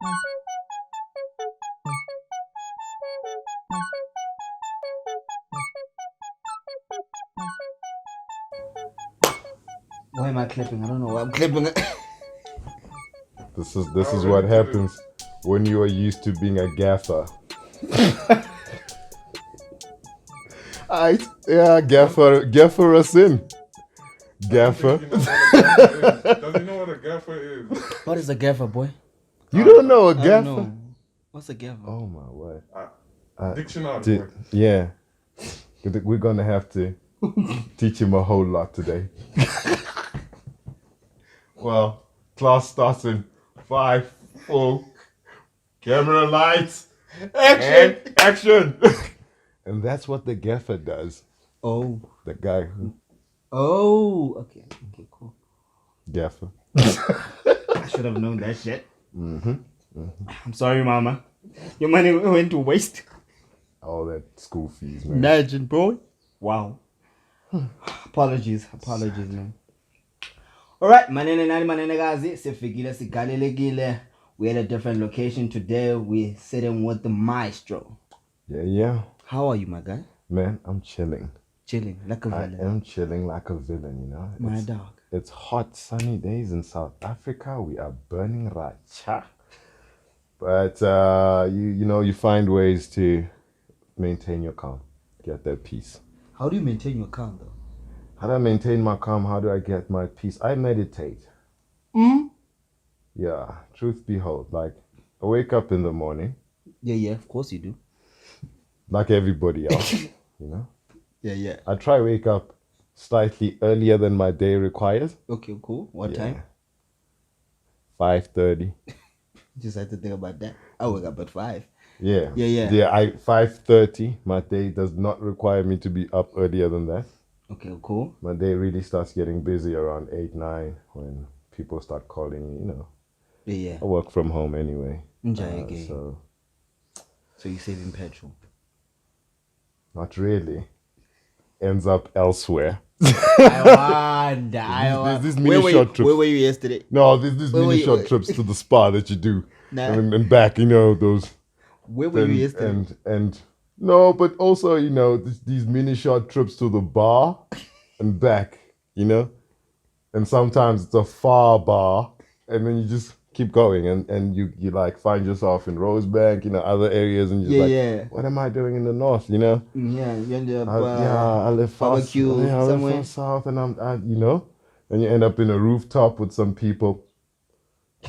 Why am I clapping? I don't know why I'm clapping. This is what happens when you are used to being a gaffer. Yeah, gaffer us in. Gaffer. Does he know what a gaffer is? What is a gaffer, boy? You don't know a I don't gaffer? know. What's a gaffer? Oh my word. Dictionary. Yeah. We're gonna have to teach him a whole lot today. Well, class starts in 5, 4, camera lights, action. And that's what the gaffer does. Oh. The guy who Oh. Okay, cool. gaffer. I should have known that shit. I'm sorry, mama. Your money went to waste. All that school fees, man. Imagine, bro. Wow. Apologies, man. Alright, manene gazi, sifikile sigalelekile. We're at a different location today. We're sitting with the maestro. Yeah. How are you, my guy? Man, I'm chilling. Chilling like a villain. I am chilling like a villain, you know. My dog. It's hot, sunny days in South Africa. We are burning racha. But you find ways to maintain your calm, get that peace. How do you maintain your calm, though? How do I maintain my calm? How do I get my peace? I meditate. Yeah, truth be told, like I wake up in the morning. Yeah, of course you do. Like everybody else, you know. Yeah. I try wake up slightly earlier than my day requires. Okay, cool. What time? 5:30. Just had to think about that. I wake up at 5. Yeah. Yeah. 5:30. My day does not require me to be up earlier than that. Okay, cool. My day really starts getting busy around 8, 9 when people start calling, you know. Yeah. I work from home anyway. So you're saving petrol? Not really. Ends up elsewhere. I wonder. These mini short trips. Where were you yesterday? No, these mini short trips to the spa that you do. And back, you know, those. Where were you yesterday? And no, but also, you know, these mini short trips to the bar and back, you know. And sometimes it's a far bar, and then you just keep going, and you like find yourself in Rosebank, you know, other areas, and you're like, what am I doing in the north, you know? Yeah, you end up I live far barbecue I live somewhere far south, and I'm you know, and you end up in a rooftop with some people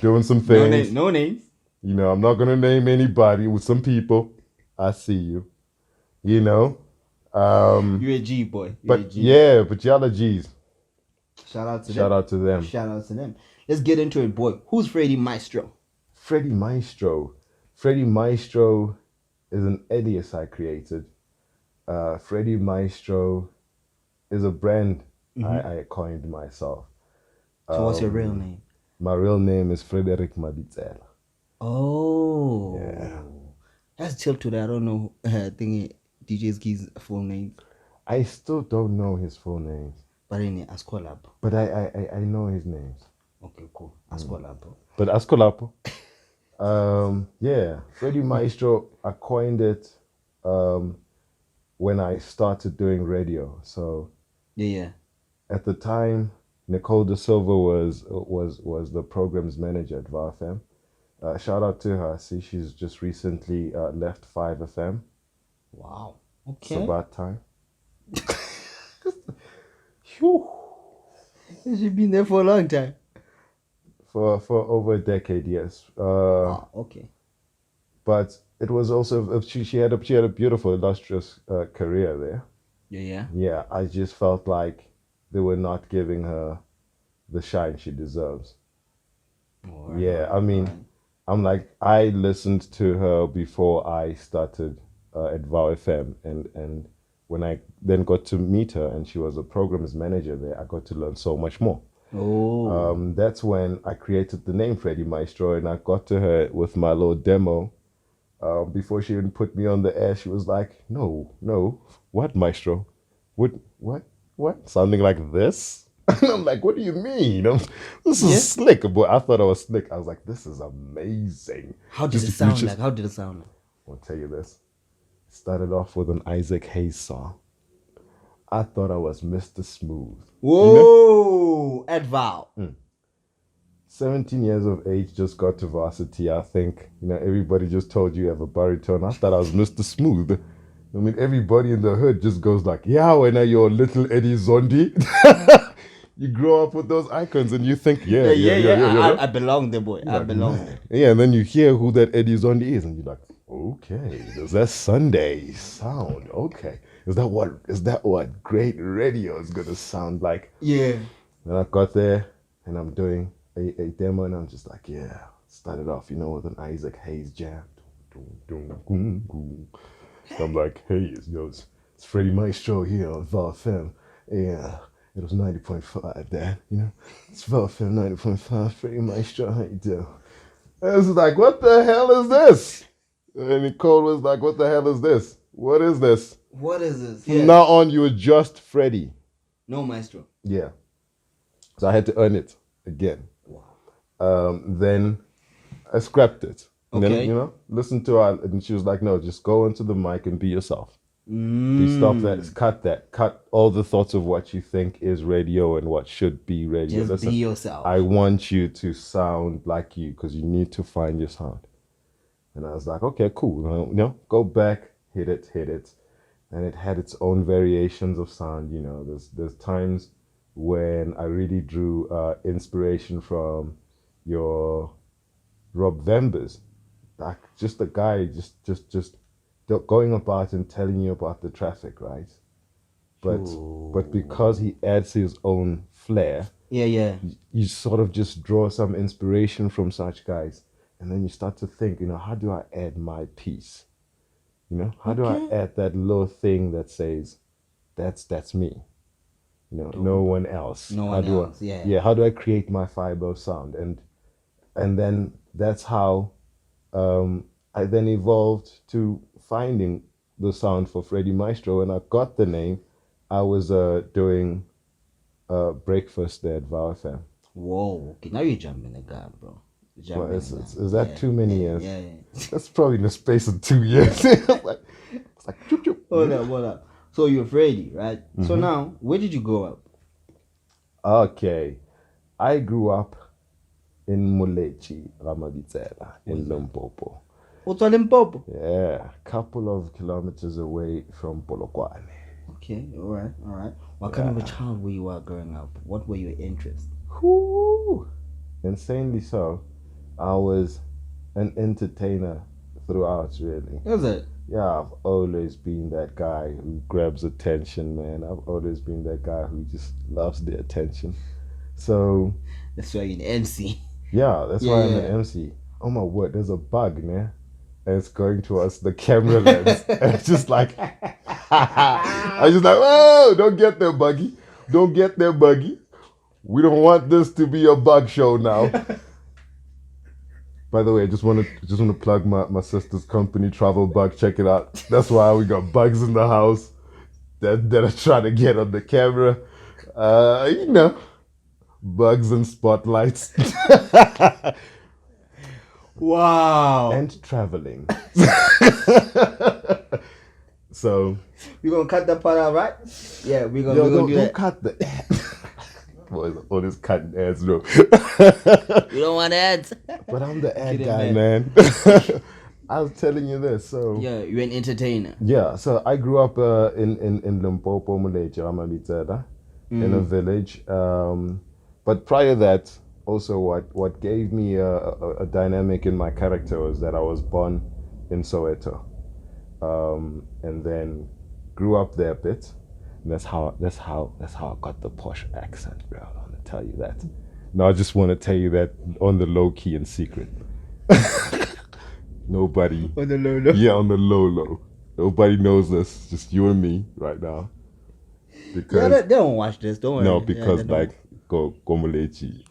doing some things. No names. You know, I'm not gonna name anybody. With some people, I see you. You know, you're a G boy. But y'all are G's. Shout out to them. Shout out to them. Let's get into it, boy. Who's Freddy Maestro? Freddy Maestro is an alias I created. Freddy Maestro is a brand I coined myself. So what's your real name? My real name is Frederick Mabitsela. Oh. Yeah. That's chill to that. I don't know. I think DJ Ski's full name. I still don't know his full name. But in Ascolab. But I know his names. Okay, cool. Ascolab. But Ascolapo. Freddy Maestro, I coined it when I started doing radio. So yeah. At the time, Nicole De Silva was the program's manager at VarFM. Shout out to her. See, she's just recently left 5FM. Wow. Okay. It's about time. She's been there for a long time. For over a decade, yes. Okay. But it was also she had a beautiful, illustrious career there. Yeah. Yeah, I just felt like they were not giving her the shine she deserves. I mean, I'm like, I listened to her before I started at VarFM, and when I then got to meet her and she was a programs manager there, I got to learn so much more. That's when I created the name Freddy Maestro, and I got to her with my little demo. Before she even put me on the air, she was like, no, what Maestro? What? Something like this? And I'm like, what do you mean? This is slick, boy. I thought I was slick. I was like, this is amazing. How did it sound like? How did it sound like? I'll tell you this. It started off with an Isaac Hayes song. I thought I was Mr. Smooth. Whoa! At Val. 17 years of age, just got to Varsity. I think, everybody just told you have a baritone. I thought I was Mr. Smooth. I mean, everybody in the hood just goes like, yeah, when you're little Eddie Zondi. You grow up with those icons and you think, yeah. I belong there, boy. I belong there. Yeah, and then you hear who that Eddie Zondi is, and you're like, okay, there's that Sunday sound. Okay, is that what great radio is gonna sound like? Yeah. And I got there, and I'm doing a demo, and I'm just like, yeah. Started off, with an Isaac Hayes jam. So I'm like, hey, it's Freddy Maestro here on Val FM. Yeah. It was 90.5, Dad, It's Val FM 90.5, Freddy Maestro, how you do? And I was like, what the hell is this? And Nicole was like, what the hell is this? What is this? What is this? From now on, you were just Freddy. No Maestro. Yeah. So I had to earn it again. Wow. Then I scrapped it. And then, listened to her, and she was like, no, just go into the mic and be yourself. Please stop that. Cut all the thoughts of what you think is radio and what should be radio. Just be yourself. I want you to sound like you because you need to find your sound. And I was like, okay, cool. Go back, hit it. And it had its own variations of sound. There's times when I really drew inspiration from your Rob Vembers. Like just the guy, just going about and telling you about the traffic, right? But because he adds his own flair, you sort of just draw some inspiration from such guys, and then you start to think, how do I add my piece? How do I add that little thing that says, that's me? No one else. How do I create my fiber of sound? And then that's how I then evolved to finding the sound for Freddy Maestro. When I got the name, I was doing breakfast there at Val FM. Whoa, okay, now you're jumping the gun, bro. Well, is that too many years? Yeah. That's probably in the space of 2 years. It's like choop, choop. Hold up. So you're Freddy, right? Mm-hmm. So now, where did you grow up? Okay, I grew up in Molechi, Ramabitsela, in Limpopo. What's Limpopo? Yeah, a couple of kilometers away from Polokwane. Okay, all right. What kind of a child were you growing up? What were your interests? Insanely so. I was an entertainer throughout, really. Is it? Yeah, I've always been that guy who grabs attention, man. I've always been that guy who just loves the attention. So... That's why you're an MC. Yeah, that's why I'm an MC. Oh my word, there's a bug, man. And it's going towards the camera lens. And it's just like... I was just like, oh, don't get there, buggy. Don't get there, buggy. We don't want this to be a bug show now. By the way, I just want to plug my sister's company, Travel Bug. Check it out. That's why we got bugs in the house that are trying to get on the camera. Bugs and spotlights. Wow. And traveling. So we're gonna cut that part out, right? Yeah, we're gonna do that. Cut the boys, all this cutting ads, bro. You don't want ads. But I'm the ad guy, man. I was telling you this, so yeah, you're an entertainer. Yeah, so I grew up in Limpopo, Molechi, Ramabitsela, in a village. But prior to that, also what gave me a dynamic in my character was that I was born in Soweto, and then grew up there a bit. And that's how I got the posh accent, bro. I want to tell you that. No, I just want to tell you that on the low key and secret. Nobody. On the low low. Yeah, on the low. Nobody knows this. Just you and me right now. Because they don't watch this. Don't worry. No, because Komolechi,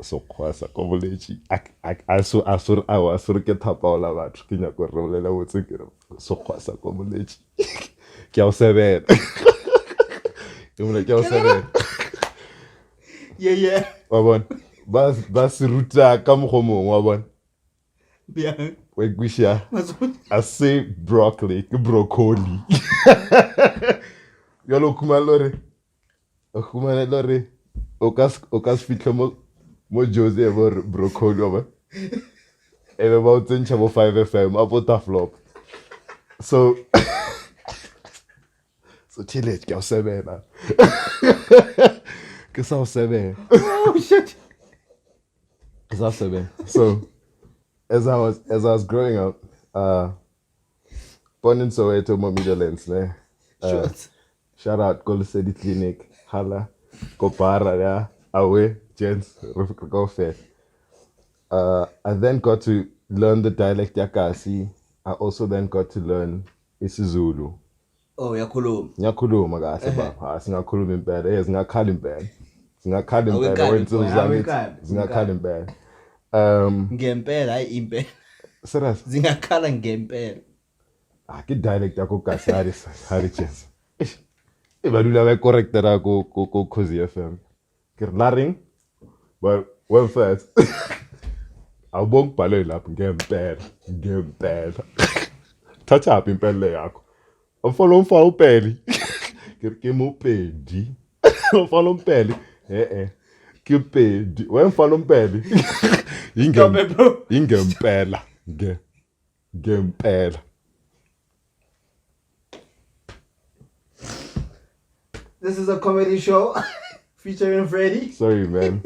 so kwasa Komolechi. I was get tapaola batho ke nyako rolela botse ke so kwasa Komolechi. Ke a o sebela. Ke mo ke a o sebela. Yeah. Wa bona? Ba se ruta ka mokgwa o mong, wa bona? Yeah. Wa ikwisha. What's what? I say broccoli, ke broccoli. Yalo kumalore. Kumalore. Okas fitla mo Jose mo broccoli wa bona? And about 10 chamo 5 FM, about that flop. So teenage girl 7 now. Cause I was 7. Oh shit. Cause I was 7. So as I was growing up, born in Soweto, mo Midlands, ne. Sure. Shout out City Clinic, Hala, Kopara, yeah, Awe, Gents, go fair. I then got to learn the dialect Yakasi. I also then got to learn isiZulu. Oh, yakhuluma. Ngiyakhuluma kahle baba. Singakhuluma impela. Singakhala impela. Singakhala impela. Wensizwe zangithi singakhala impela. Ngempela hayi impela. Serious. Zingakhala ngempela. Ke dialect yakho kasi hari chance. Ebalula ba correctera ko Khosi FM. Ke laring. But when first awubonga ubhale lapho ngempela. Thatha apha impela yakho. Ufala umfala upeli. Ke mopedi. Ufala umpeli. Ke pedi. Wemfala umpeli. Ingempela. Ngempela. This is a comedy show featuring Freddy. Sorry, man.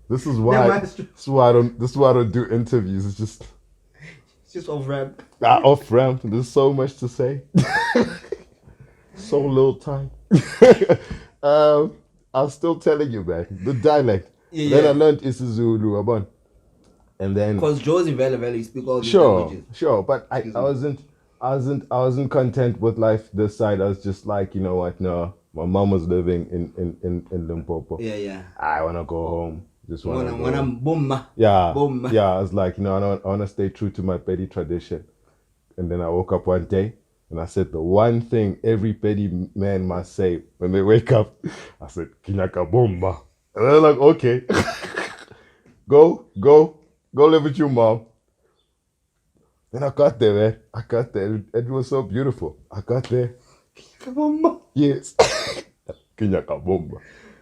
This is why I don't do interviews. It's just off ramp. Off ramp. There's so much to say. So little time. I was still telling you, man. The dialect. Yeah. Then I learned isiZulu, Abon. And then because Josie Vele speak all these languages. Sure. But I wasn't content with life this side. I was just like, you know what? No, my mom was living in Limpopo. Yeah. I wanna go home. Just wanna go. When I'm boom. Yeah. Boom. Yeah. I was like, you know, I wanna stay true to my petty tradition. And then I woke up one day and I said the one thing every petty man must say when they wake up. I said, Kinyaka bomba. And they're like, okay. Go live with your mom. Then I got there, man. It was so beautiful. I got there. Yes. Kinyaka bomba.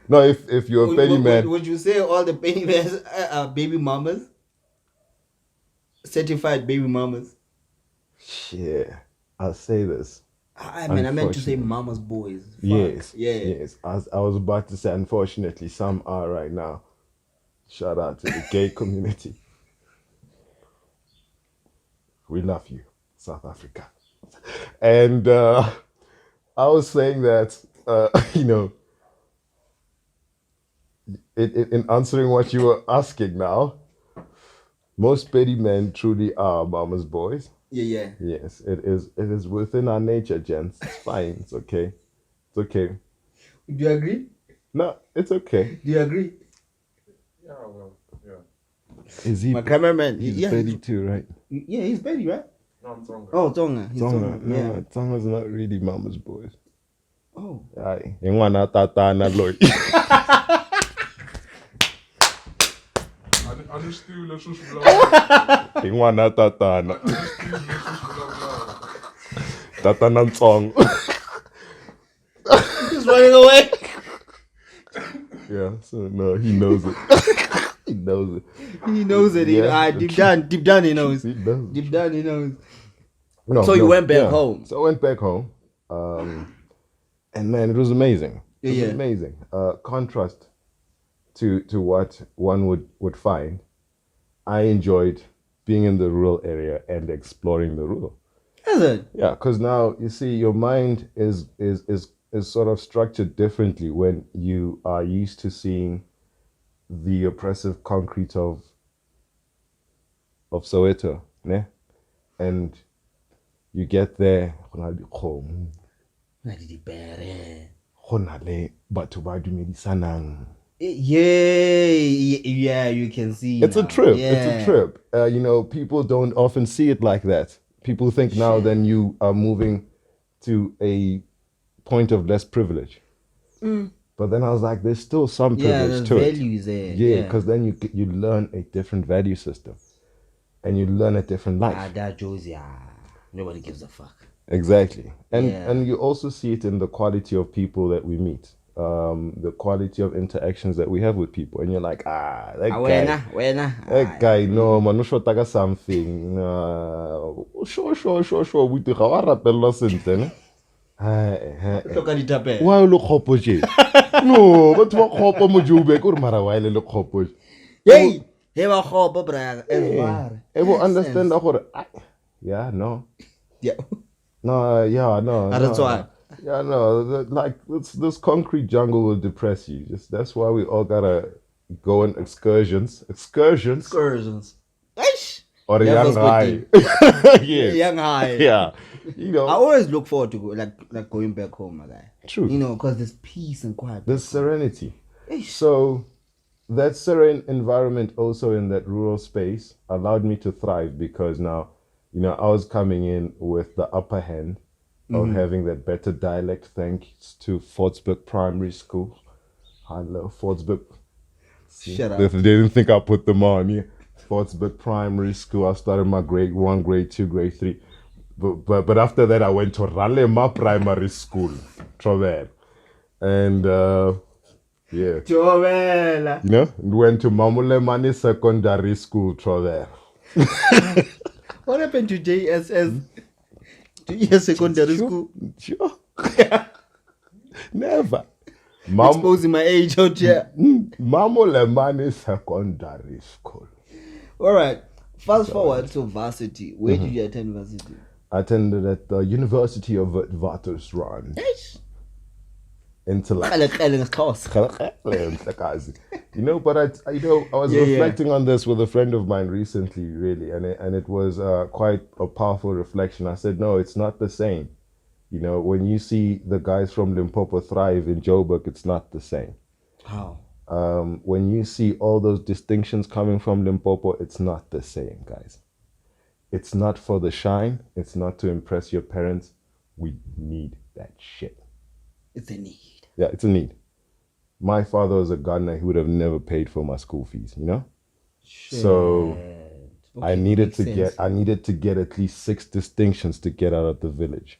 No, if you're a petty man. Would you say all the petty men are baby mamas? Certified baby mamas? Yeah, I'll say this. I meant to say mama's boys. Fuck. Yes. I was about to say, unfortunately, some are right now. Shout out to the gay community. We love you, South Africa. And I was saying that, you know, in answering what you were asking now, most petty men truly are mama's boys. Yeah. Yes, it is within our nature, gents. It's fine. It's okay. It's okay. Do you agree? No, it's okay. Do you agree? Yeah, well, yeah. Is he? My cameraman. He's petty too, right? Yeah, he's petty, right? No, I'm Tonga. Oh, Tonga. He's Tonga. No, Yeah. Tonga's not really mama's boys. Oh. Aye. Ingwana tata na loy. Anistule shushlala. Ingwana tata na. Anistule shushlala. Tata na Ntsongo. He's running away. Yeah, so no, he knows it. He knows it. He knows it. Yeah. Deep down he knows. He does. Deep down he knows. No, So you went back home. So I went back home. And man, it was amazing. It was Yeah. amazing. Contrast to what one would find. I enjoyed being in the rural area and exploring the rural. Is it? Yeah, because now you see your mind is sort of structured differently when you are used to seeing the oppressive concrete of Soweto, ne? And you get there, go na le dikgomo, go na le batho ba dumedisanang. Yeah, you can see. It's now. a trip. Yeah. It's a trip. You know, people don't often see it like that. People think now then you are moving to a point of less privilege. But then I was like, there's still some Yeah, privilege there's to it. values there. Yeah, because then you learn a different value system, and you learn a different life. That Josie, nobody gives a fuck. Exactly, and Yeah. and you also see it in the quality of people that we meet, the quality of interactions that we have with people, and you're like, that guy. That guy, no, man, no shotaka something. Sure. We do how rapella sentle, ne? Why you look kgopo je? No, but what kgopo mo jube? Ko re mara why le kgopo? Hey, ba kgopo bra. Ebo understand that gore yeah, no. Yeah. No, yeah, no. That's no. why. Yeah, no, like this concrete jungle will depress you. Just that's why we all gotta go on excursions. Eish. Or a Levels young high. Yes. Young high. Yeah. You know. I always look forward to like going back home, my guy. True. You know, because there's peace and quiet. There's serenity. Eish. So that serene environment also in that rural space allowed me to thrive because now, you know, I was coming in with the upper hand of having that better dialect thanks to Fortsburg Primary School. I love Fortsburg. Shut up. They didn't think I put them on. Yeah. Fortsburg Primary School. I started my grade 1, grade 2, grade 3. But after that, I went to Ralema Primary School. Trovel. And yeah. Jovel. You know, went to Mamulemani Secondary School. Trovel. What happened to JSS? JSS Secondary School? Sure. Never. Exposing my age out here. Mamulemani Secondary School. All right. Fast forward to Varsity. Where did you attend Varsity? I attended at the University of Witwatersrand. Intellect. You know, but I was reflecting on this with a friend of mine recently, really, and it was quite a powerful reflection. I said, no, it's not the same. You know, when you see the guys from Limpopo thrive in Joburg, it's not the same. How? When you see all those distinctions coming from Limpopo, it's not the same, guys. It's not for the shine. It's not to impress your parents. We need that shit. It's a need. Yeah, it's a need. My father was a gardener. He would have never paid for my school fees, you know? Shit. So Okay, I needed to sense. get at least 6 distinctions to get out of the village.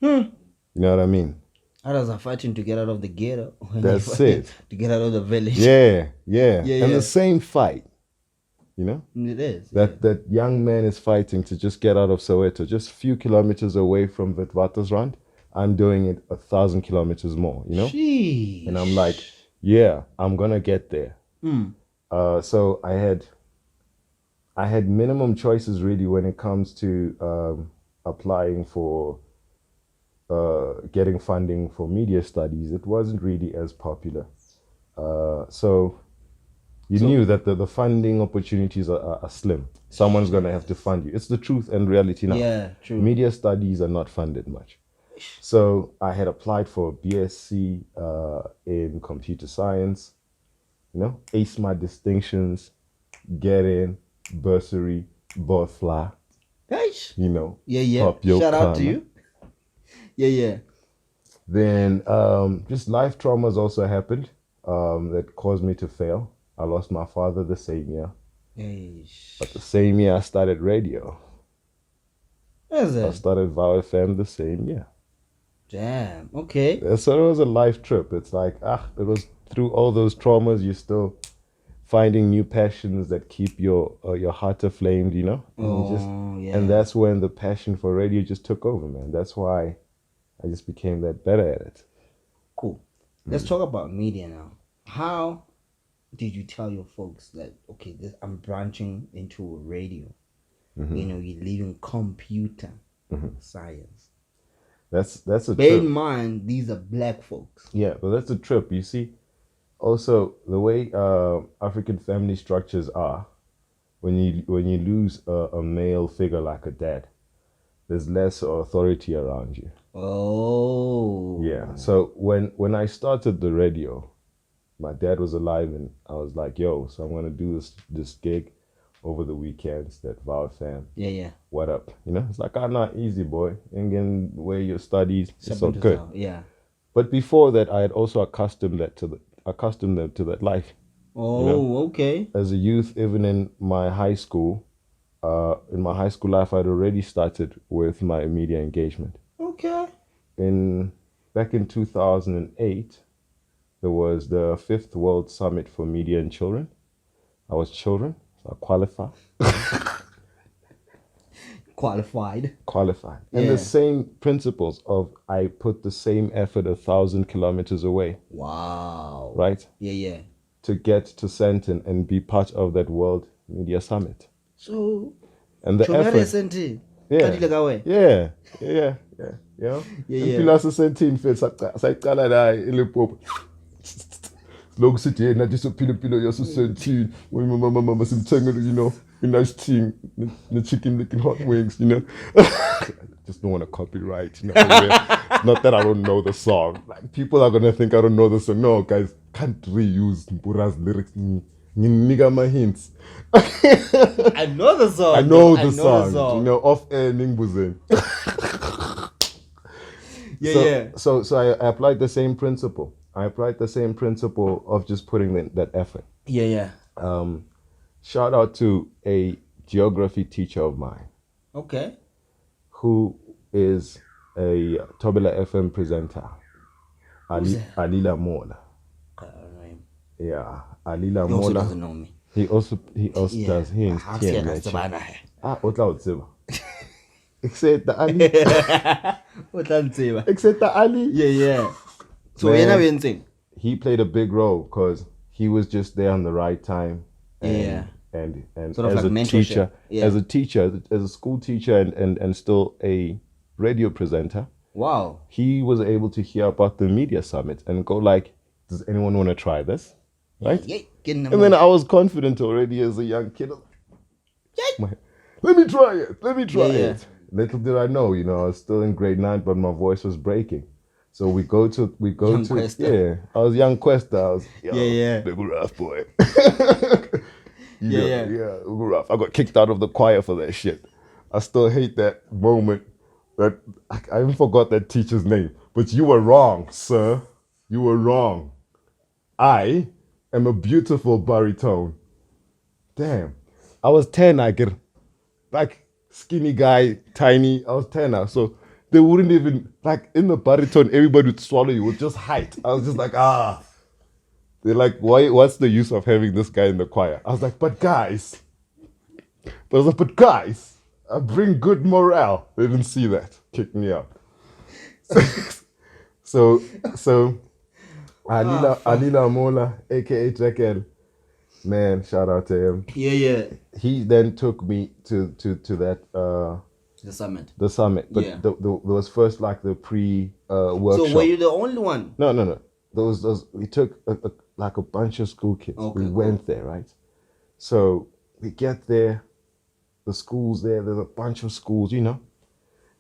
You know what I mean? Others are fighting to get out of the ghetto. That's it. To get out of the village. Yeah. Yeah. The same fight, you know? It is. That young man is fighting to just get out of Soweto, just a few kilometers away from Witwatersrand. I'm doing it 1,000 kilometers more, you know? Sheesh. And I'm like, yeah, I'm gonna get there. So I had minimum choices really when it comes to applying for getting funding for media studies. It wasn't really as popular. So you knew that the funding opportunities are slim. Someone's gonna have to fund you. It's the truth and reality now. Yeah, true. Media studies are not funded much. So I had applied for a BSc in computer science, you know, ace my distinctions, get in, bursary, fly, Eish. you know. Yeah. Pop your Shout out to karma. you. Yeah. Then just life traumas also happened that caused me to fail. I lost my father the same year. Eish. But the same year I started radio. Is I it? started Vow FM the same year. Damn. Okay. So it was a life trip. It's like, it was through all those traumas, you're still finding new passions that keep your heart aflamed, you know? And that's when the passion for radio just took over, man. That's why I just became that better at it. Cool. Let's talk about media now. How did you tell your folks that, okay, I'm branching into radio? You know, you're leaving computer science. That's a Bear trip. in mind, these are black folks. Yeah, but that's a trip. You see, also the way African family structures are, when you lose a male figure like a dad, there's less authority around you. Oh. Yeah. So when I started the radio, my dad was alive, and I was like, "Yo, so I'm gonna do this gig over the weekends, that Vow fam. Yeah. What up?" You know, it's like, not easy, boy. And again, where your studies, it's so Something to good. tell. Yeah. But before that, I had also accustomed them to that life. Oh, okay. As a youth, even in my high school life, I'd already started with my media engagement. Okay. Back in 2008, there was the 5th World Summit for Media and Children. I was children, so I qualified. Qualified. And Yeah. the same principles of I put the same effort 1,000 kilometers away. Wow. Right? Yeah. To get to Senton and be part of that World Media Summit. So, and the effort. Yeah. Yeah. Impilo yaseSentini mfethu sayiqala la eLimpopo. Lokhu sithi yena nje sophila impilo yaseSentini. Mama simthengele, a nice thing, the chicken licking hot wings, I just don't want to copyright, Not that I don't know the song. Like, people are gonna think I don't know the song. No, guys, can't reuse Mpura's lyrics. Nigga my hints. I know the song. I know the song. Off air Ningbuzen. So I applied the same principle. Of just putting in that effort. Yeah. Shout out to a geography teacher of mine. Okay. Who is a Tobela FM presenter. Alila Mola. Yeah, Alila Mola. He also doesn't know me. He also does. He is TN. Otla utsiba. Except the Ali. Otla utsiba. Except the Ali. Yeah. So man, he played a big role because he was just there on the right time. And sort of as like a teacher, as a school teacher and still a radio presenter. Wow. He was able to hear about the media summit and go like, does anyone want to try this? Right? Yeah. And then I was confident already as a young kid. Let me try it. Little did I know, I was still in grade 9, but my voice was breaking. So we go to Questa. I was young Questa. I was big rough boy. Yeah, rough. I got kicked out of the choir for that shit. I still hate that moment. That I even forgot that teacher's name. But you were wrong, sir. You were wrong. I am a beautiful baritone. Damn. I was 10, I get like skinny guy, tiny. I was 10 now. So they wouldn't even, like, in the baritone, everybody would swallow you with just height. I was just like, They're like, what's the use of having this guy in the choir? I was like, but guys, I bring good morale. They didn't see that. Kicked me out. So Alila Mola, aka Jekyll, man, shout out to him. Yeah. He then took me to that the summit. But there was first like the workshop. So were you the only one? No. Those we took like a bunch of school kids. Okay, we went there, right? So we get there, the schools there's a bunch of schools, and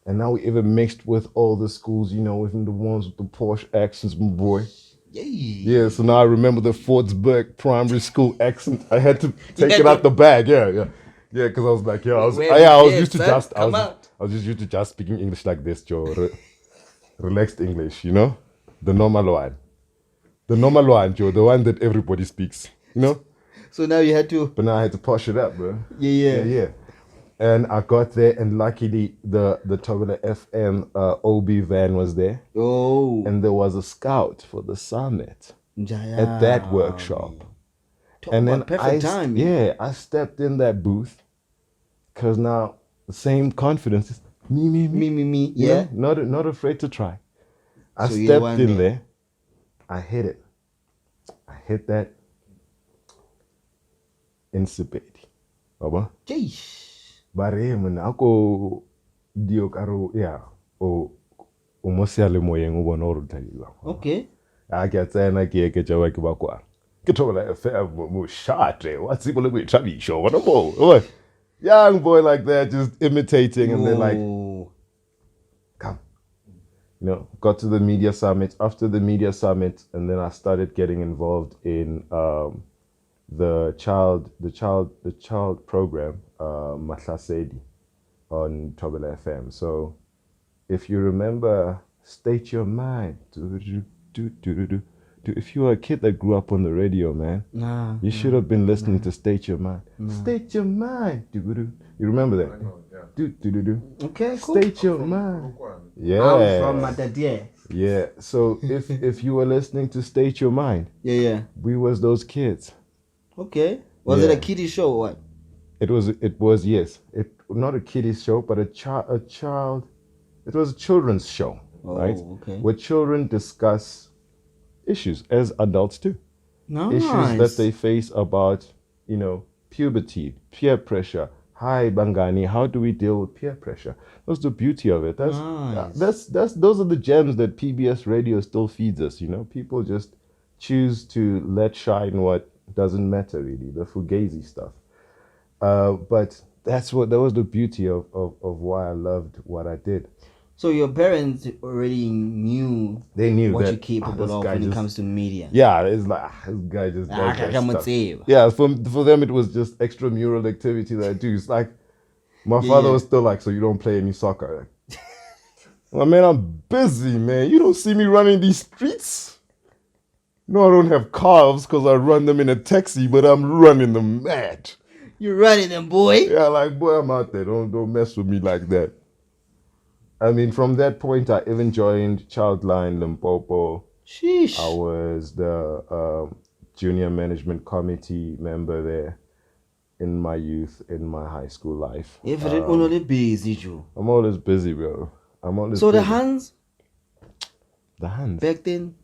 now we even mixed with all the schools, even the ones with the Porsche accents, my boy. Yeah, so now I remember the Fordsburg primary school accent. I had to take it out the bag. Yeah, because I was like, I was used to just speaking English like this, Joe. Relaxed English, the normal one. The normal one, Joe, the one that everybody speaks, So now you had to... But now I had to posh it up, bro. Yeah. And I got there, and luckily the Tobela FM OB van was there. Oh. And there was a scout for the summit at that workshop. And then perfect time. I stepped in that booth because now the same confidence is me. Yeah. Not afraid to try. I stepped in there. I hit it. I hit that insipid. Baba. Jeez. Bare mun ako dio karo o mosiale moyeng o bona o rutaiwa. Okay. A ke tsena ke jawa ke ba kwa. Ke thola FM mo shate. What's people like Travi show? What a boy. Young boy like that just imitating and they're like, come. Got to the media summit. After the media summit, and then I started getting involved in the child program, Mahlasedi, on Tobela FM. So, if you remember State your mind. If you were a kid that grew up on the radio, man, you should have been listening to State Your Mind. State your mind. You remember I that? know, yeah. Okay, cool. State your mind. Yeah. I'm from Matadie. Yeah. So if you were listening to State Your Mind, Yeah. we was those kids. Okay. Was it a Yeah. kiddie show or what? It was yes. It not a kiddie show, but a child. It was a children's show, right? Okay. Where children discuss issues as adults do. Nice. Issues that they face about, puberty, peer pressure. Hi Bangani, how do we deal with peer pressure? That's the beauty of it. Nice. Those are the gems that PBS radio still feeds us, People just choose to let shine what doesn't matter really, the fugazi stuff. But that was the beauty of why I loved what I did. So your parents already knew They knew what that you're capable of when it comes to media. Yeah, it's like this guy just does that I'm stuff. save. Yeah, for them it was just extramural activity that I do. It's like my father was still like, so you don't play any soccer? Like, well, man, I'm busy, man. You don't see me running these streets. No, I don't have calves because I run them in a taxi, but I'm running them mad. You're running them, boy. Yeah, like boy, I'm out there. Don't mess with me like that. I mean, from that point, I even joined Childline Limpopo. Sheesh. I was the junior management committee member there in my youth, in my high school life. If it only busy, Joe. I'm always busy, bro. I'm always So busy. the hands back then.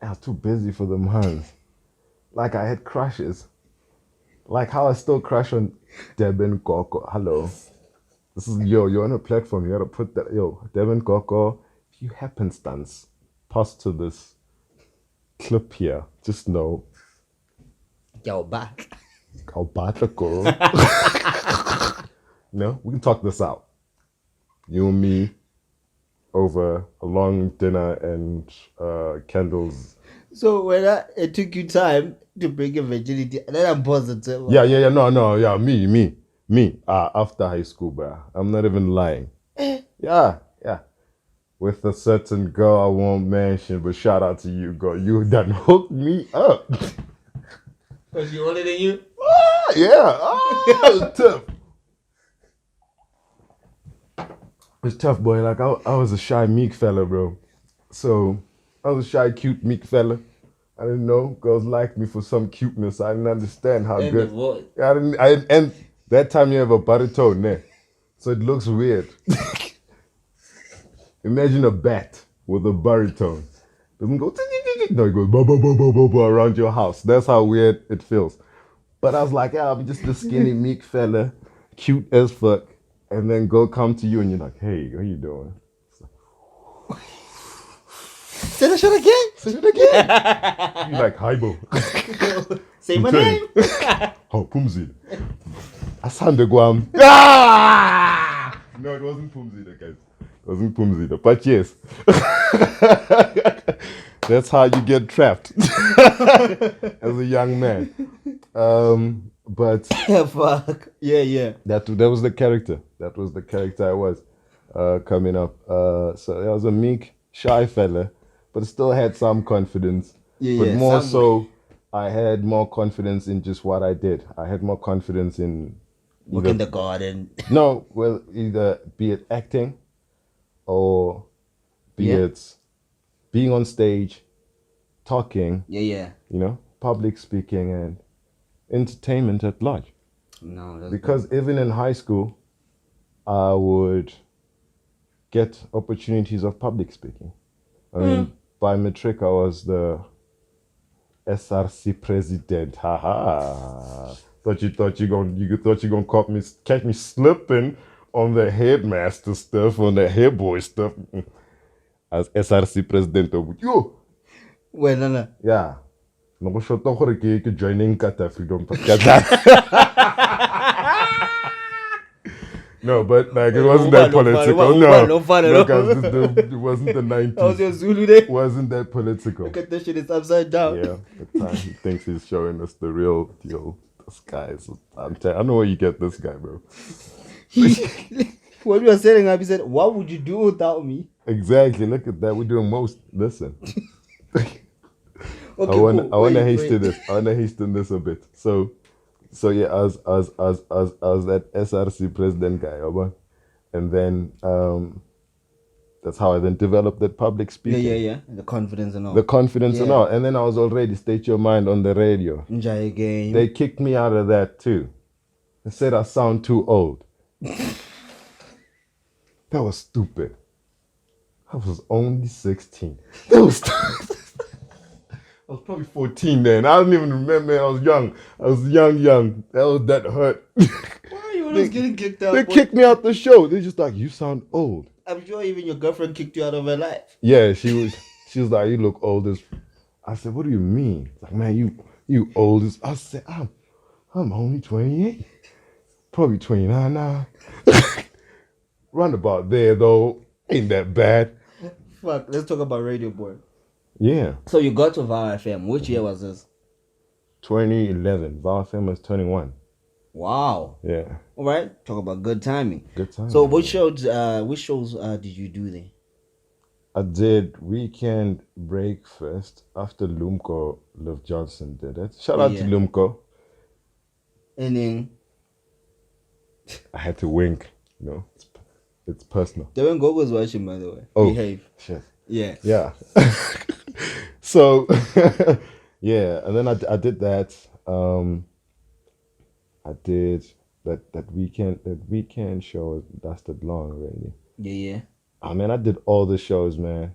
I was too busy for them hands. Like I had crushes. Like how I still crush on Deben Koko. Hello. This is, you're on a platform. You gotta put that, Devin Koko, if you happenstance pass to this clip here, just know. Yo, back. I'll battle go. No, we can talk this out. You and me over a long dinner and candles. So when it took you time to bring your virginity, then I'm positive. Yeah, no, me. After high school, bro. I'm not even lying. Yeah. With a certain girl I won't mention, but shout out to you, girl. You done hooked me up. Was she older than you? Yeah. It was tough. It was tough, boy. Like I was a shy, meek fella, bro. So I was a shy, cute, meek fella. I didn't know girls liked me for some cuteness. I didn't understand how good. I didn't. And that time you have a baritone there, so it looks weird. Imagine a bat with a baritone. Doesn't go. No, it goes ba ba ba ba ba ba around your house. That's how weird it feels. But I was like, yeah, I'm just a skinny, meek fella, cute as fuck, and then come to you and you're like, hey, what are you doing? Say that shit again. Say it again. You're like, hi, bro. Say my name. Oh, Pumzi. Asande Guam. Ah! No, it wasn't Pumzi, guys. It wasn't Pumzi, but yes. That's how you get trapped as a young man. But fuck. Yeah. that was the character. That was the character I was coming up. So I was a meek, shy fella, but still had some confidence. But more so, I had more confidence in just what I did. I had more confidence in work in the garden. No, well, either be it acting or be it being on stage, talking. Yeah. Public speaking and entertainment at large. No, that's because even in high school, I would get opportunities of public speaking. I mean, by matric, I was the SRC president. Haha. Thought you gonna catch me slipping on the headmaster stuff, on the head boy stuff. As SRC president of you. Well, no. Yeah. No shot gore ke joining Kata Freedom. No, but like it wasn't that political. No, guys, it wasn't the 90s. That was your Zulu day. Wasn't that political? Look at this shit, it's upside down. Yeah, the time he thinks he's showing us the real deal. This guy is, I don't know where you get this guy, bro. When we were setting up, he said, what would you do without me? Exactly. Look at that. We're doing most. Listen. Okay, I want to Wait, hasten wait. this. I want to hasten this a bit. So yeah, I was that SRC president guy, over, and then that's how I then developed that public speaking, Yeah. The confidence and all. the confidence and Yeah. all. And then I was already State Your Mind on the radio. Enjoy game. They kicked me out of that too. They said I sound too old. That was stupid. I was only 16. That was. I was probably 14 then. I don't even remember. I was young. I was young. That hurt. Why you always getting kicked out? They boy? kicked me out the show. They just like, you sound old. I'm sure even your girlfriend kicked you out of her life. Yeah, she was like, you look old as. I said, what do you mean? Like, man, you old as. I said, I'm only 28. Probably 29 now. Run about there though. Ain't that bad. Fuck, let's talk about radio, boy. Yeah. So you got to Vow FM. Which year was this? 2011. Val Femme was 21. Wow. Yeah. All right. Talk about good timing. Good time. So which shows did you do there? I did Weekend Breakfast after Lumko Liv Johnson did it. Shout out to Lumko. And then I had to wink. It's personal. the when Gogo's watching, by the way. Oh, Behave. shit. Yeah. Yeah. So, yeah, and then I did that. I did that weekend show lasted long, really. Yeah. I mean, I did all the shows, man.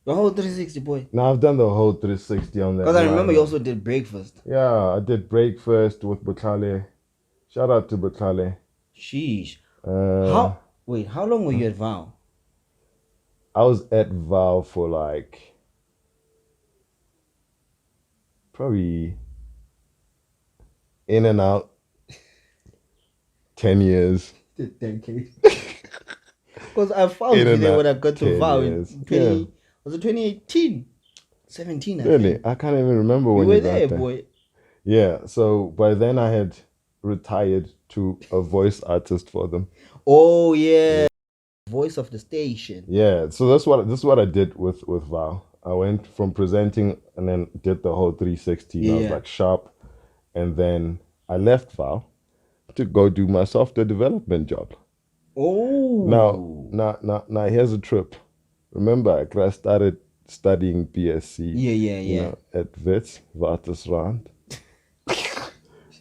The whole 360, boy. Now I've done the whole 360 on that. Because I remember you also did breakfast. Yeah, I did breakfast with Butale. Shout out to Butale. Sheesh. How long were you at Vow? I was at Val for like probably in and out 10 years. 10K. Because I found you there when I got to Vow in 20, was it 2018? 17, I Really? think. I can't even remember when You were got there, boy. Yeah, so by then I had retired to a voice artist for them. Oh, yeah. Voice of the station. Yeah, so this is what I did with Val. I went from presenting and then did the whole 360. I was like sharp, and then I left Val to go do my software development job. Oh. Now here's a trip. Remember, I started studying BSc. Yeah. At Wits, Watersrand.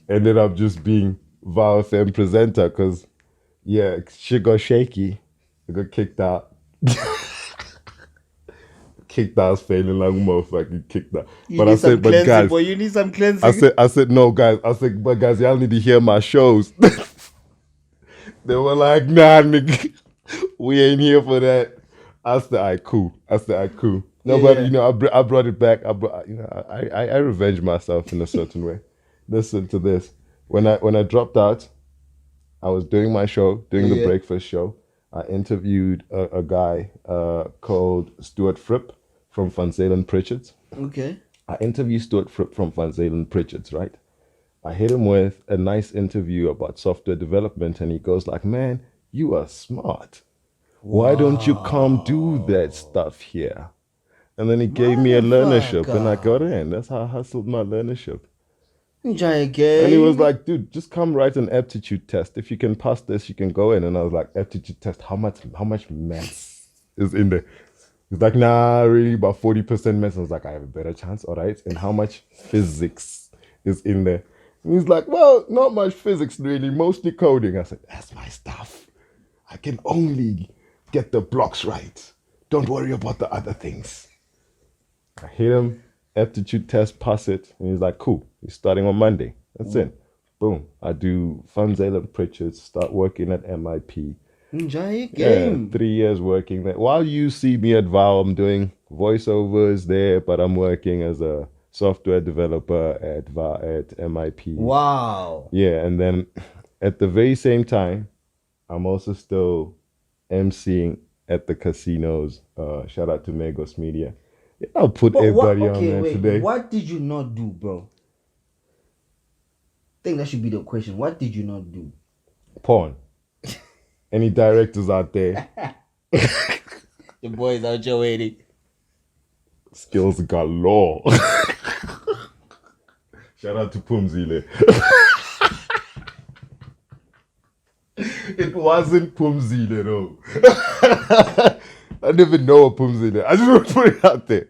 Ended up just being Val FM presenter because, shit got shaky. I got kicked out. Kicked out, I was failing like a motherfucker. Kicked out. But I said, but guys, boy, you need some cleansing. I said, no, guys. I said, but guys, y'all need to hear my shows. They were like, nah, nigga, we ain't here for that. I said, all right, cool. No, but I brought it back. I revenged myself in a certain way. Listen to this. When I dropped out, I was doing my show, doing the breakfast show. I interviewed a guy called Stuart Fripp from Van Zalen Pritchard's. Okay. I interviewed Stuart Fripp from Van Zalen Pritchard's, right? I hit him with a nice interview about software development, and he goes like, man, you are smart. Why don't you come do that stuff here? And then he gave me a learnership, and I got in. That's how I hustled my learnership. Enjoy game. And he was like, dude, just come write an aptitude test. If you can pass this, you can go in. And I was like, aptitude test, how much maths is in there? He's like, nah, really, about 40% maths. I was like, I have a better chance, all right. And how much physics is in there? And he's like, well, not much physics, really, mostly coding. I said, that's my stuff. I can only get the blocks right. Don't worry about the other things. I hit him, aptitude test, pass it. And he's like, cool, he's starting on Monday. That's it. Boom. I do Van Zalen Pritchard's, start working at MIP. Enjoy your game. Yeah, 3 years working there. While you see me at Val, I'm doing voiceovers there, but I'm working as a software developer at MIP. Wow. Yeah, and then at the very same time, I'm also still emceeing at the casinos. Shout out to Megos Media. Yeah, I'll put everybody on there today. What did you not do, bro? I think that should be the question. What did you not do? Porn. Any directors out there? There The boys out here waiting. Skills galore. Shout out to Pumzile. It wasn't Pumzile though. I didn't even know a Pumzile. I just want to put it out there.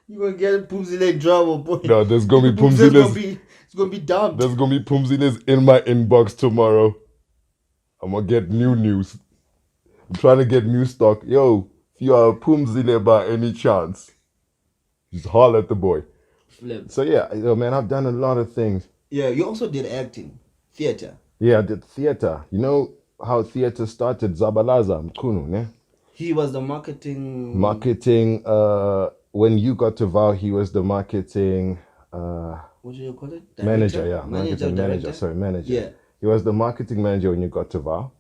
You gonna get Pumzile in trouble, boy. No, there's gonna be Pumziles. It's gonna be dumped. There's gonna be Pumziles in my inbox tomorrow. I'm gonna get new news. I'm trying to get new stock. Yo, if you are a Pumzile by any chance, just holler at the boy. Flip. So yeah, man, I've done a lot of things. Yeah, you also did acting, theater. Yeah, I did theater. You know how theater started? Zabalaza Mkunu, ne? He was the marketing. When you got to Val, he was the marketing What do you call it? Director? manager. Yeah, Manager. Manager. Yeah. He was the marketing manager when you got to Val.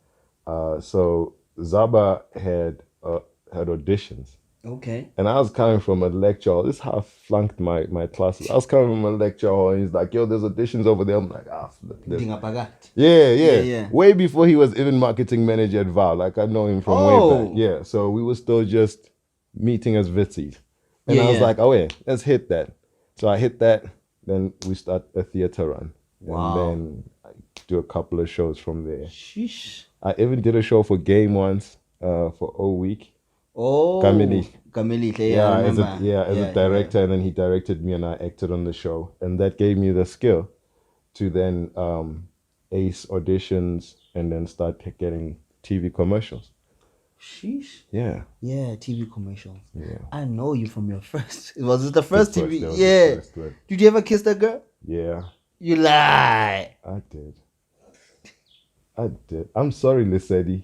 So Zaba had auditions. Okay. And I was coming from a lecture hall. This is how I flunked my classes. I was coming from a lecture hall and he's like, yo, there's auditions over there. I'm like, flip this. Yeah. Way before he was even marketing manager at Val. Like, I know him from way back. Yeah, so we were still just meeting as Vitsi. And I was like, oh, yeah, let's hit that. So I hit that. Then we start a theater run. Wow. And then I do a couple of shows from there. Sheesh. I even did a show for Game once for O Week. Oh, Kamili, yeah, as a director, and then he directed me and I acted on the show, and that gave me the skill to then ace auditions and then start getting TV commercials. Sheesh. Yeah, TV commercials. Yeah, I know you from your first. Was it the first TV? That was Yeah. the first one. Did you ever kiss that girl? Yeah, You lie. I did. I'm sorry, Lesedi,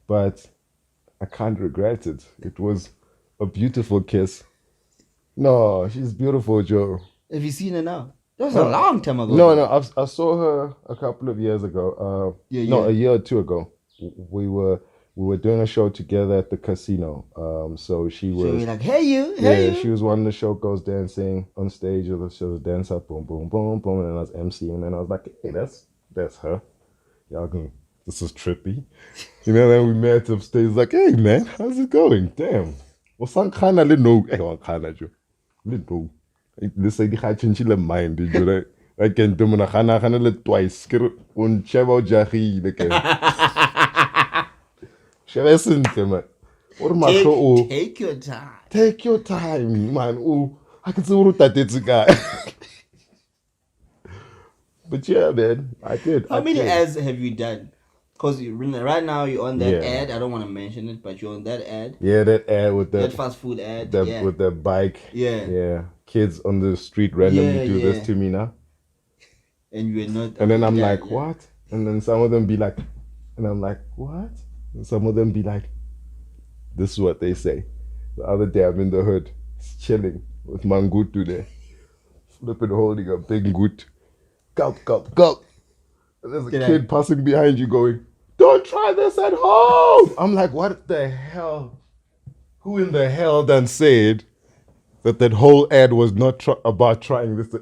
but I can't regret it. It was a beautiful kiss. No, she's beautiful, Joe. Have you seen her now? That was a long time ago. No, I saw her a couple of years ago. A year or two ago. We were doing a show together at the casino. So she was. So you're like, hey you. She was one of the showgirls dancing on stage. She was a dancer, boom, boom, boom, boom, and I was emceeing, and I was like, hey, that's her. Y'all going, this is trippy. You know, then we met upstairs, like, hey man, how's it going? Damn. Well, some kind of little little. This is the chinchilla mind, you know. I can do my little twice. Un chavo jahi, the game. Take your time. Take your time, man. Oh, I can see what it's a guy. But yeah, man, I did. How many ads have you done? Because right now you're on that ad. I don't want to mention it, but you're on that ad. Yeah, that ad with that fast food ad. With the bike. Yeah. Kids on the street randomly do this to me now. And you're not. And then I'm like, what? And then some of them be like, and I'm like, what? And some of them be like, this is what they say. The other day I'm in the hood, chilling with Mangutu there, flipping, holding a big goot. Gulp, gulp, gulp. And there's a kid passing behind you going, don't try this at home. I'm like, what the hell? Who in the hell then said that whole ad was not about trying this?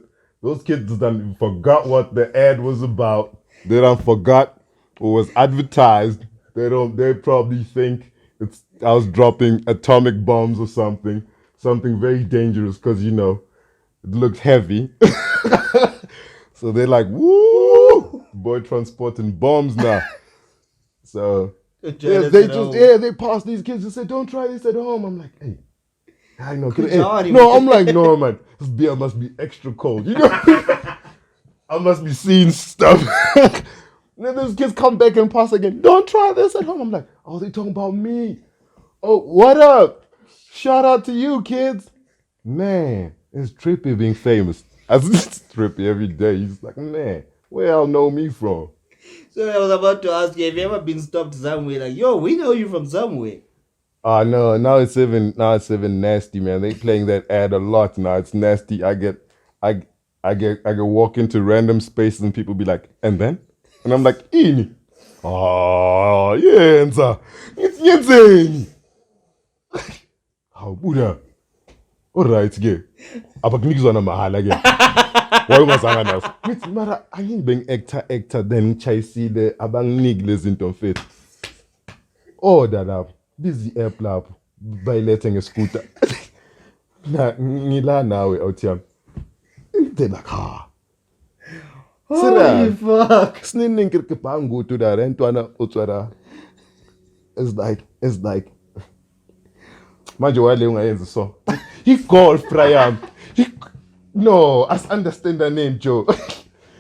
Those kids done forgot what the ad was about. They done forgot what was advertised. They probably think I was dropping atomic bombs or something very dangerous, because you know it looked heavy. So they're like, woo, boy, transporting bombs now. So they pass these kids and say, don't try this at home. I'm like, hey, I know. I'm like, no, man, this beer must be extra cold. You know, I must be seeing stuff. Then those kids come back and pass again. Don't try this at home. I'm like, oh, they talking about me. Oh, what up? Shout out to you, kids. Man, it's trippy being famous. It's trippy every day. He's like, man, where y'all know me from? So I was about to ask you, have you ever been stopped somewhere? Like, yo, we know you from somewhere. No, now it's even nasty, man. They playing that ad a lot now. It's nasty. I get walk into random spaces and people be like, and then? And I'm like, ini. Oh, yeah, it's Yenzing. How Buddha. All right, gay. Abaknikizwa na mahala again. Why was I enough? It's matter. I ain't being actor then chai see the abang niggles into fit. Oh, that busy app lapho bayilethe ngescooter na ngila nawe awuthiyami they're like Holy fuck. snining ke bangu to da rentwana utswara it's like manje wale ungayenza so he golf Brian no I understand the name Joe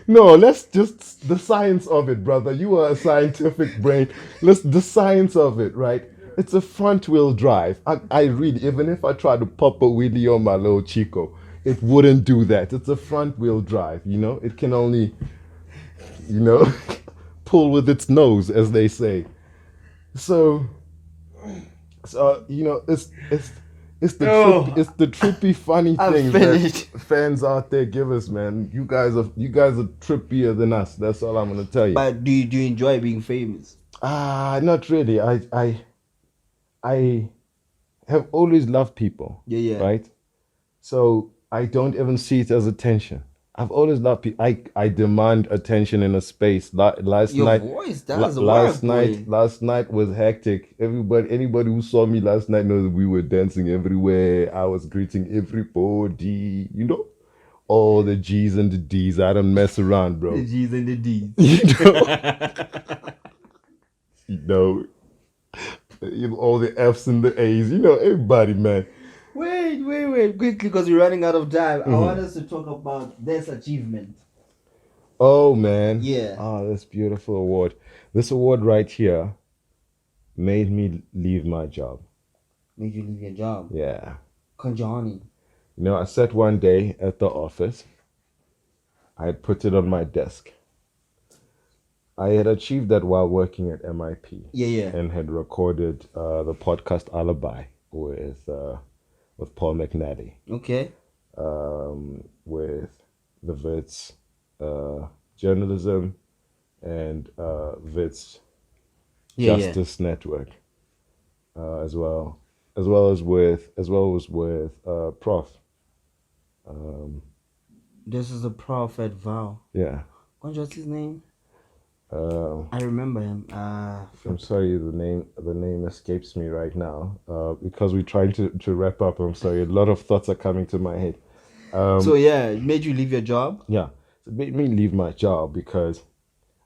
no let's just the science of it brother you are a scientific brain the science of it right it's a front wheel drive I really even if I try to pop a wheelie on my little Chico it wouldn't do that it's a front wheel drive you know it can only you know pull with its nose as they say so you know it's the trippy funny things that fans out there give us, man. You guys are trippier than us. That's all I'm gonna tell you. But do you enjoy being famous? Not really. I have always loved people. Yeah. Right. So I don't even see it as attention. I've always loved people. I demand attention in a space. Last Your night, voice does last work, night, boy. last night was hectic. Anybody who saw me last night knows we were dancing everywhere. I was greeting everybody. You know, all the G's and the D's. I don't mess around, bro. The G's and the D's. You know, all the F's and the A's. You know, everybody, man. Wait, quickly, because we're running out of time. I want us to talk about this achievement. Oh, man. Yeah. Oh, this beautiful award. This award right here made me leave my job. Made you leave your job? Yeah. Conjani. You know, I sat one day at the office. I had put it on my desk. I had achieved that while working at MIP. Yeah. And had recorded the podcast Alibi with Paul McNally. Okay. With the Wits Journalism and Wits Justice Network, as well as with Prof. This is a Prof at Val. Yeah. What's his name? I remember him. I'm sorry, the name escapes me right now. Because we're trying to wrap up. I'm sorry, a lot of thoughts are coming to my head. So yeah, it made you leave your job? Yeah, it made me leave my job because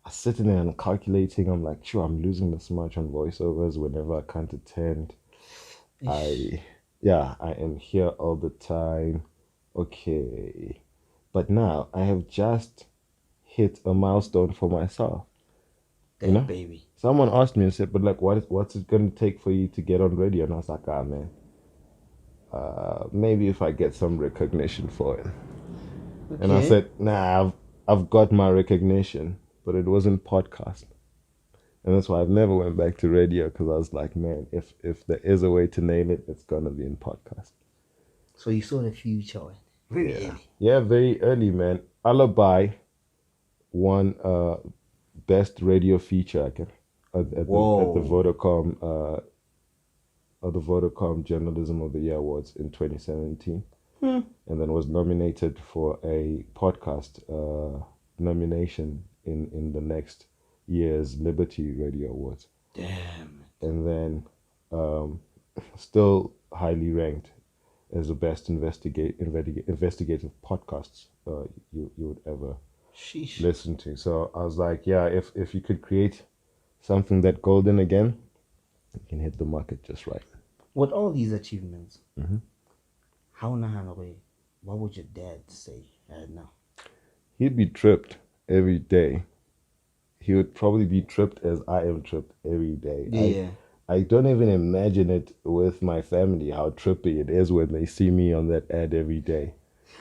I was sitting there and calculating. I'm like, sure, I'm losing this much on voiceovers whenever I can't attend. I am here all the time. Okay, but now I have just hit a milestone for myself. That, you know? Baby. Someone asked me and said, but like, what's it going to take for you to get on radio? And I was like, man, maybe if I get some recognition for it. Okay. And I said, nah, I've got my recognition, but it wasn't podcast. And that's why I've never went back to radio, because I was like, man, if there is a way to nail it, it's going to be in podcast. So you saw the future very early. Yeah, very early, man. Alibi won best radio feature at the Vodacom Journalism of the Year Awards in 2017, and then was nominated for a podcast nomination in the next year's Liberty Radio Awards. Damn. And then still highly ranked as the best investigative podcasts you would ever listen to. So I was like, yeah, if you could create something that golden again, you can hit the market just right. With all these achievements, what would your dad say now? He'd be tripped every day. He would probably be tripped as I am tripped every day. Yeah. I don't even imagine it with my family, how trippy it is when they see me on that ad every day.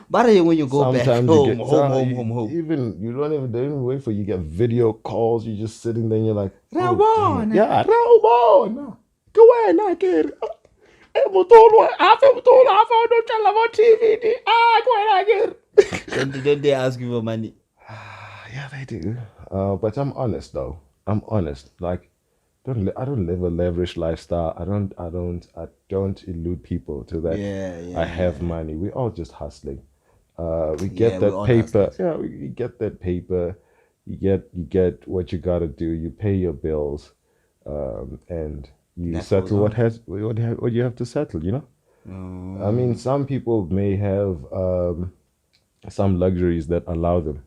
But when you go back home, home. Even they don't even wait for you. Get video calls. You're just sitting there and you're like, Ramon. Yeah, Ramon. Go ahead, I get it. Don't they ask you for money? Yeah, they do. But I'm honest though. I'm honest. Like, I don't live a lavish lifestyle. I don't elude people to that. Yeah. I have money. We're all just hustling. We get that paper. Yeah, we get that paper. You get what you gotta do. You pay your bills, and You That settle goes what you have to settle, you know? I mean, some people may have some luxuries that allow them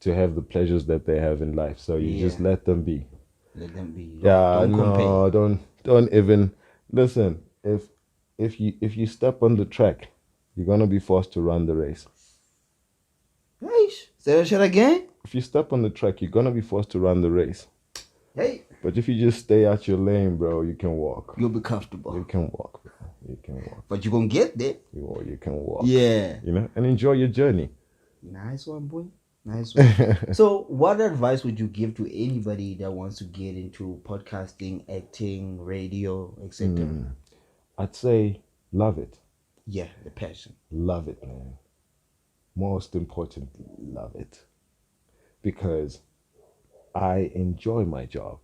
to have the pleasures that they have in life. So you just let them be. Let them be. Yeah, Don't compare. don't even listen. If you step on the track, you're gonna be forced to run the race. Hey, say that shit again. If you step on the track, you're gonna be forced to run the race. Hey, But if you just stay at your lane, bro, you can walk. you'll be comfortable. You can walk, bro. You can walk. But you're gonna get there. You can walk. Yeah. You know, and enjoy your journey. Nice one, boy. Nice one. So, what advice would you give to anybody that wants to get into podcasting, acting, radio, etc.? I'd say love it. Yeah, the passion. Love it, man. Most importantly, love it. Because I enjoy my job.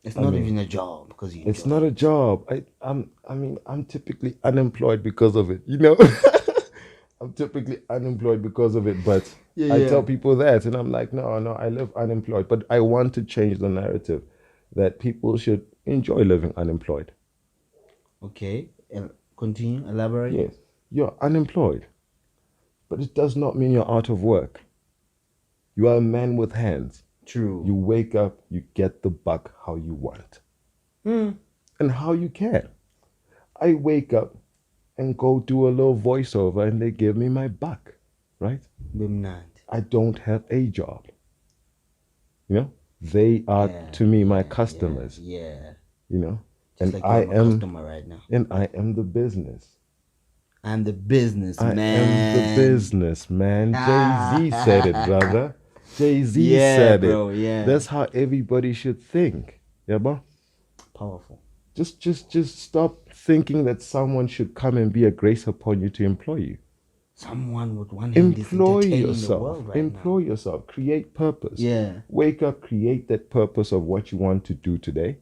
It's not even a job because you. It's not a job. I'm typically unemployed because of it. You know, I'm typically unemployed because of it. But I tell people that, and I'm like, no, I live unemployed. But I want to change the narrative that people should enjoy living unemployed. Okay, and continue, elaborate. Yes, you're unemployed, but it does not mean you're out of work. You are a man with hands. True. You wake up, you get the buck how you want. And how you can. I wake up and go do a little voiceover and they give me my buck, right? I don't have a job. You know? They are to me my customers. Yeah. You know? Just and like I I'm a am customer right now. And I am the business. I'm the businessman. I am the businessman. Jay-Z said it, brother. Jay-Z said bro, it. Yeah. That's how everybody should think. Yeah, bro? Powerful. Just stop thinking that someone should come and be a grace upon you to employ you. Someone would want to employ yourself. The world right employ now. Yourself. Create purpose. Yeah. Wake up, create that purpose of what you want to do today.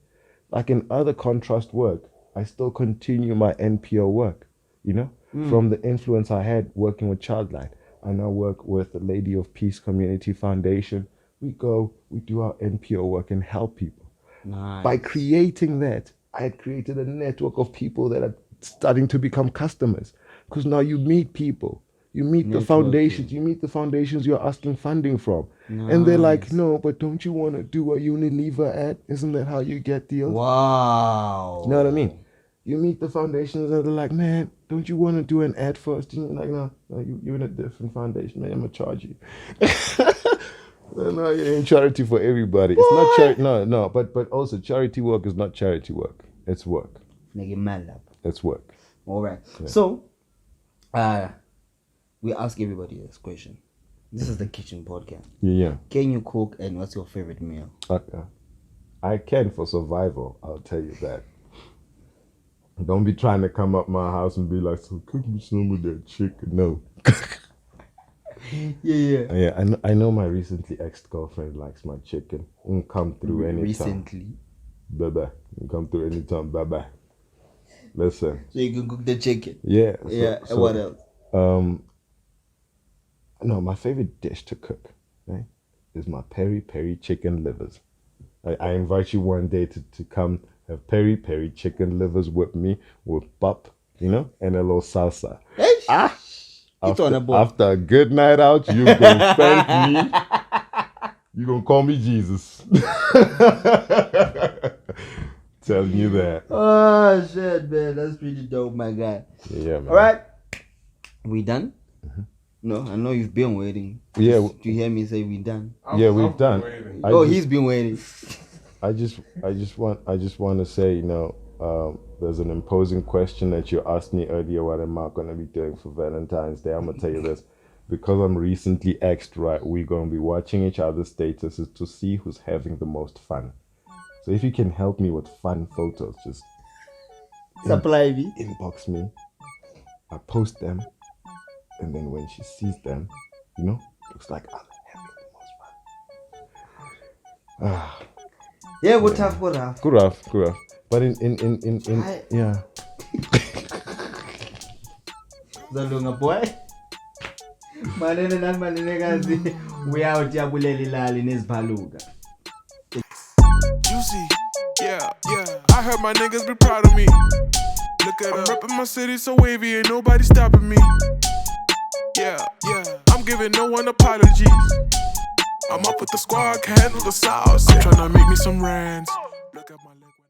Like in other contrast work, I still continue my NPO work, you know, from the influence I had working with Childline. I now work with the Lady of Peace Community Foundation. We do our NPO work and help people. Nice. By creating that, I had created a network of people that are starting to become customers. Because now you meet people. You meet the foundations. You meet the foundations you're asking funding from. Nice. And they're like, no, but don't you want to do a Unilever ad? Isn't that how you get deals? Wow. You know what I mean? You meet the foundations and they're like, man, don't you want to do an ad first? And you're like, no, you're in a different foundation, man. I'm going to charge you. No, you're in charity for everybody. It's not charity. No. But also charity work is not charity work. It's work. It's work. All right. Yeah. So, we ask everybody this question. This is the kitchen podcast. Yeah. Can you cook, and what's your favorite meal? I can for survival. I'll tell you that. Don't be trying to come up my house and be like, so cook me some of that chicken. No. Yeah. I know my recently ex-girlfriend likes my chicken. You can come through anytime. Recently? Bye-bye. You can come through anytime. Bye-bye. Listen. So you can cook the chicken? Yeah. And what else? No, my favorite dish to cook, right, is my peri-peri chicken livers. I invite you one day to come have peri-peri chicken livers with me with pap, you know, and a little salsa. After a good night out, you gonna thank me. You gonna call me Jesus. Telling you that. Oh shit, man, that's pretty dope, my guy. Yeah, man. All right, we done? Mm-hmm. No, I know you've been waiting. Yeah. Do you hear me say we done? We've done. He's been waiting. I just want to say, you know, there's an imposing question that you asked me earlier. What am I going to be doing for Valentine's Day? I'm gonna tell you this, because I'm recently exed. Right, we're gonna be watching each other's statuses to see who's having the most fun. So if you can help me with fun photos, just supply me, inbox me. I post them, and then when she sees them, you know, looks like I'm having the most fun. Yeah, good rough. Good rough. But in yeah. Zalunga boy. Manene nani manene kazi. We out ya buleli lali nezibhaluka. Juicy. Yeah. I heard heard my niggas be proud of me. Look at I'm reppin' my city so wavy, ain't nobody stopping me. Yeah, I'm giving no one apologies. I'm up with the squad, can handle the sauce. I'm tryna make me some rands. Look at my leg.